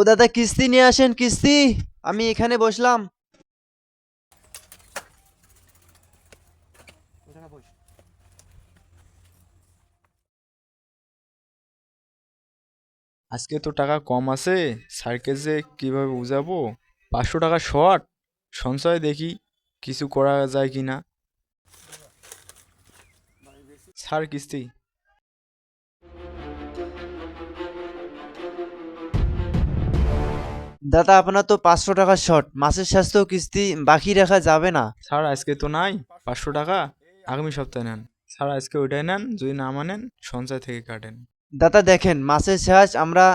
দাদা কিস্তি নিয়ে আসেন, কিস্তি। আমি এখানে বসলাম। আজকে তো টাকা কম আছে, স্যারকে যে কিভাবে বুঝাবো। 500 টাকা শর্ট, সঞ্চয় দেখি কিছু করা যায় কি না। স্যার কিস্তি। দাদা আপনার তো 500 টাকা শর্ট, মাসের শেষ তো কিস্তি বাকি রাখা যাবে না। স্যার আজকে তো নাই 500 টাকা, আগামী সপ্তাহে নেন। স্যার আজকে ওইটাই নেন, যদি না মানেন সঞ্চয় থেকে কাটেন। দাদা দেখেন, মাসের শেষ আমরা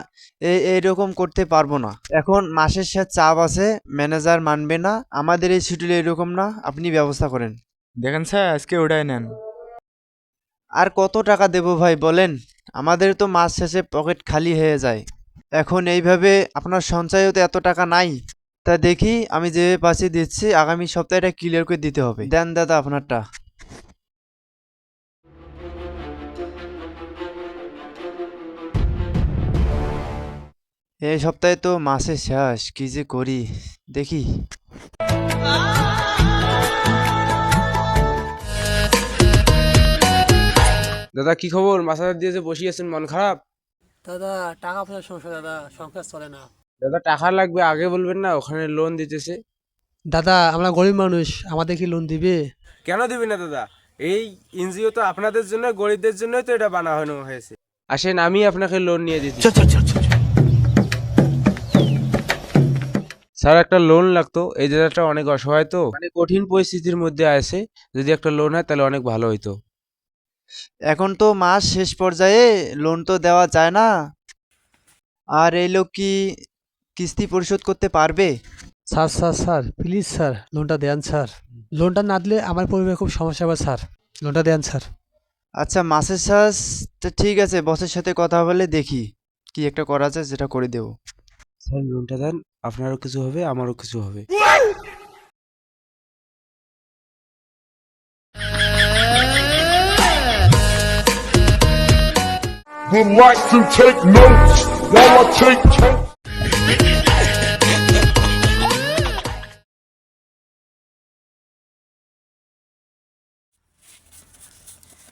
এইরকম করতে পারবো না। এখন মাসের শেষ চাপ আছে, ম্যানেজার মানবে না। আমাদের এই শিডিউল এরকম না, আপনি ব্যবস্থা করেন। দেখেন স্যার আজকে ওইটাই নেন। আর কত টাকা দেবো ভাই বলেন? আমাদের তো মাস শেষে পকেট খালি হয়ে যায়। এখন এইভাবে আপনার সঞ্চয়েও তো এত টাকা নাই। তা দেখি, আমি যে পাচ্ছি দিচ্ছি, আগামী সপ্তাহে এটা ক্লিয়ার করে দিতে হবে। দেন দাদা আপনারটা। এই সপ্তাহে তো মাসের শেষ, কি যে করি দেখি। দাদা কি খবর? মাথা দিয়ে যে বসে আছেন, মন খারাপ? দাদা টাকা পয়সার সমস্যা, দাদা সংসার চলে না। দাদা টাকা লাগবে আগে বলবেন না, ওখানে লোন দিতেছে। দাদা আমরা গরিব মানুষ, আমাদের কি লোন দিবে? কেন দিবি না দাদা? এই এনজিও তো আপনাদের জন্য, গরিবদের জন্যই তো এটা বানানো হয়েছে। আসেন আমি আপনাকে লোন নিয়ে দিচ্ছি। স্যার একটা লোন লাগতো, এই দাদাটা অনেক অসহায় তো, মানে কঠিন পরিস্থিতির মধ্যে আছে। যদি একটা লোন হয় তাহলে অনেক ভালো হইতো। এখন তো মাস শেষ পর্যায়ে, লোন তো দেওয়া যায় না। আর এই লোক কি কিস্তি পরিশোধ করতে পারবে? Sir sir sir please sir, লোনটা দেন স্যার। লোনটা না দিলে আমার পরিবারে খুব সমস্যা হবে স্যার, লোনটা দেন স্যার। আচ্ছা মাসের শেষ, তা ঠিক আছে, বসের সাথে কথা বলে দেখি কি একটা করা যায়, যেটা করে দেবো। স্যার লোনটা দেন, আপনারও কিছু হবে আমারও কিছু হবে। Would like to take notes while I take toast.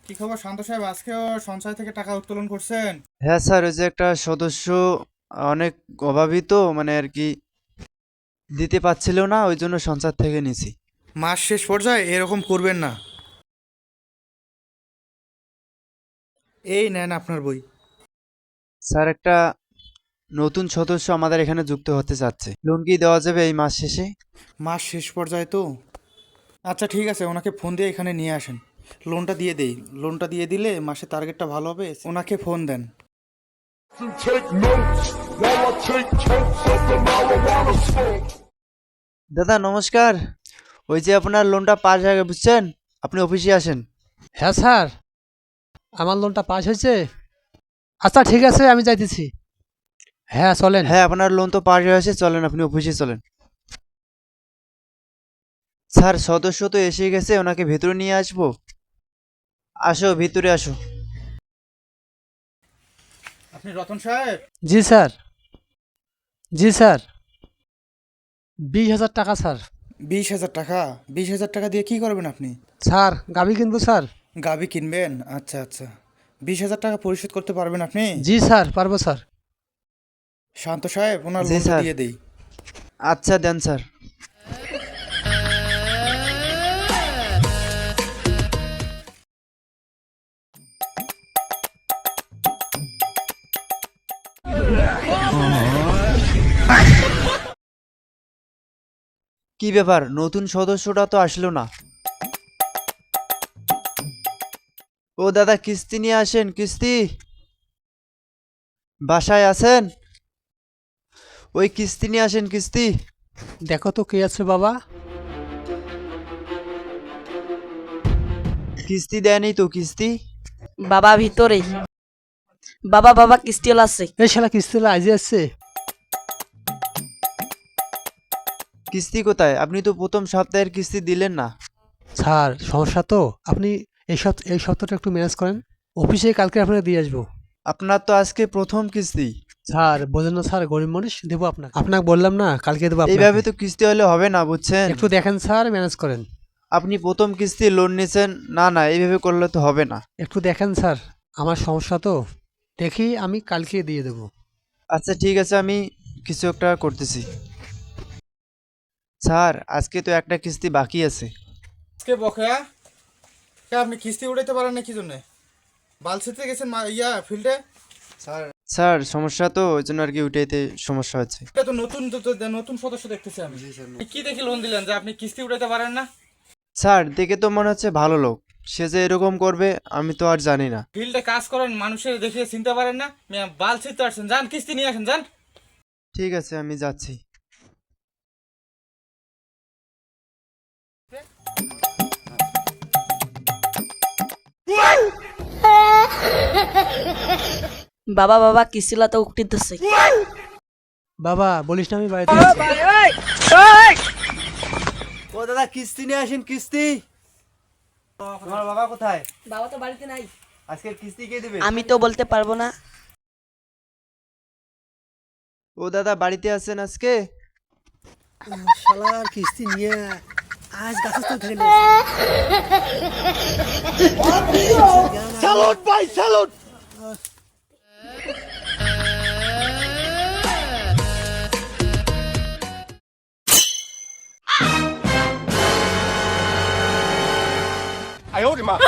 কি খবর শান্ত সাহেব? আজকেও সঞ্চয় থেকে টাকা উত্তোলন করছেন? হ্যাঁ স্যার, ওই যে একটা সদস্য অনেক অভাবী তো, মানে আর কি দিতে পারছিল না, ওই জন্য সঞ্চয় থেকে নিছি। মাস শেষ পর্যায়ে এরকম করবেন না। এই নেন আপনার বই। স্যার একটা নতুন সদস্য আমাদের এখানে যুক্ত হতে চাচ্ছে, লোন কি দেওয়া যাবে এই মাস শেষে? মাস শেষ পর্যায়ে তো। আচ্ছা ঠিক আছে, ওনাকে ফোন দিয়ে এখানে নিয়ে আসেন, লোনটা দিয়ে দেই। লোনটা দিয়ে দিলে মাসে টার্গেটটা ভালো হবে, ওনাকে ফোন দেন। To take notes while I take toast of the marijuana smoke. দাদা নমস্কার, ওই যে আপনার লোনটা পাস হয়ে গেছে বুঝছেন, আপনি অফিসে আসেন। হ্যাঁ স্যার, আমার লোনটা পাস হয়েছে। আচ্ছা ঠিক আছে, আমি যাইতেছি। হ্যাঁ চলেন। হ্যাঁ আপনার লোন তো পাস হয়েছে, চলেন আপনি অফিসে চলেন। স্যার সদস্য তো এসে গেছে, ওনাকে ভেতরে নিয়ে আসবো। আসো ভিতরে আসো। আপনি রতন সাহেব? জি স্যার, জি স্যার। 20,000 টাকা স্যার। 20,000 টাকা? 20,000 টাকা দিয়ে কি করবেন আপনি? স্যার গাবি কিনবো স্যার। গাবি কিনবেন? আচ্ছা আচ্ছা, 20,000 টাকা পরিশোধ করতে পারবেন আপনি? জি স্যার পারবো স্যার। শান্ত সাহেব ওনার জি, লোনটা স্যার। দিয়ে দেই। আচ্ছা দেন স্যার। কি ব্যাপার, নতুন সদস্যটা তো আসলো না। ও দাদা কিস্তি নিয়ে আসেন, কিস্তি। বাসায় আছেন? ওই কিস্তি নিয়ে আসেন, কিস্তি। দেখো তো কে আছে বাবা। কিস্তি দেয়নি তো, কিস্তি। বাবা ভিতরে। বাবা বাবা কিস্টিওয়ালা আছে। এই শালা কিস্তি আইজে আসছে। কিস্তি কোথায়? আপনি তো প্রথম সপ্তাহের কিস্তি দিলেন না। স্যার সমস্যা তো, আপনি এই সপ্তাহটা একটু ম্যানেজ করেন, অফিসে কালকে আপনাকে দিয়ে আসবো। আপনার তো আজকে প্রথম কিস্তি। স্যার বোঝেন না স্যার, গরিব মানুষ, দেবো আপনাকে। আপনাকে বললাম না কালকে দেবো আপনাকে। এইভাবে তো কিস্তি হলে হবে না, বুঝছেন? একটু দেখেন স্যার, ম্যানেজ করেন। আপনি প্রথম কিস্তি লোন নিছেন, না না এইভাবে করলে তো হবে না। একটু দেখেন স্যার, আমার সমস্যা তো, দেখি আমি কালকে দিয়ে দেবো। আচ্ছা ঠিক আছে, আমি কিছু একটা করতেছি। স্যার আজকে তো একটা কিস্তি বাকি আছে। আজকে বকেয়া কে আপনি কিস্তি উঠাইতে পারেন না কি জন্য? বালছিতে গেছেন ফিল্ডে? স্যার সমস্যা তো, ওই জন্য আর কি উঠাইতে সমস্যা হচ্ছে। এটা তো নতুন সদস্য দেখতেছি আমি। কি দেখে লোন দিলেন যে আপনি কিস্তি উঠাইতে পারেন না? স্যার দেখে তো মনে হচ্ছে ভালো লোক, সে যে এরকম করবে আমি তো আর জানি না। ফিল্ডে কাজ করেন, মানুষের দেখে চিনতে পারেন না? বালছিতে আসছেন, যান কিস্তি নিয়ে আসেন, যান। ঠিক আছে আমি যাচ্ছি। বাবা বাবা কিসিলা তো উঠতেছে। বাবা বলিস না আমি বাড়িতে আছি। ও দাদা কিস্তি নিয়ে আসেন, কিস্তি। তোমার বাবা কোথায়? বাবা তো বাড়িতে নাই। আজকের কিস্তি কে দেবে? আমি তো বলতে পারবো না। ও দাদা বাড়িতে আছেন আজকে? শালার কিস্তি নিয়ে আজ গাছে তো ধরে Salute, boy, salute. I owed him up.